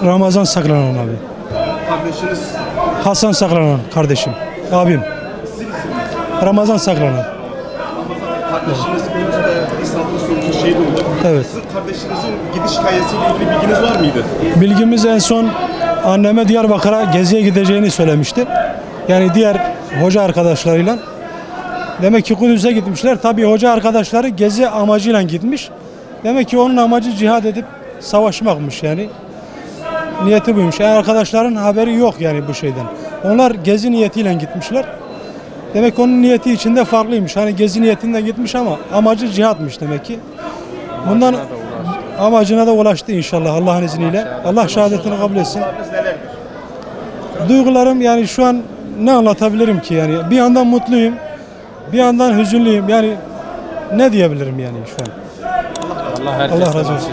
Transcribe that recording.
Ramazan Saklanan abi. Kardeşiniz Hasan Saklanan kardeşim. Abim. Ramazan Saklanan. kardeşiniz Beyrut'ta İstanbul'da sonucu şehit oldu. Evet. Sizin kardeşinizin gidiş hikayesiyle ilgili bilginiz var mıydı? Bilgimiz en son anneme Diyarbakır'a geziye gideceğini söylemişti. Yani diğer hoca arkadaşlarıyla. Demek ki Kudüs'e gitmişler. Tabii hoca arkadaşları gezi amacıyla gitmiş. Demek ki onun amacı cihad edip savaşmakmış yani. Niyeti buymuş. Yani arkadaşların haberi yok yani bu şeyden. Onlar gezi niyetiyle gitmişler. Demek ki onun niyeti içinde farklıymış. Hani gezi niyetinden gitmiş ama amacı cihatmış demek ki. Bundan amacına da ulaştı inşallah Allah'ın izniyle. Allah şehadetini kabul etsin. Duygularım yani şu an ne anlatabilirim ki yani. Bir yandan mutluyum. Bir yandan hüzünlüyüm. Yani ne diyebilirim yani şu an. Allah razı olsun. Allah razı olsun.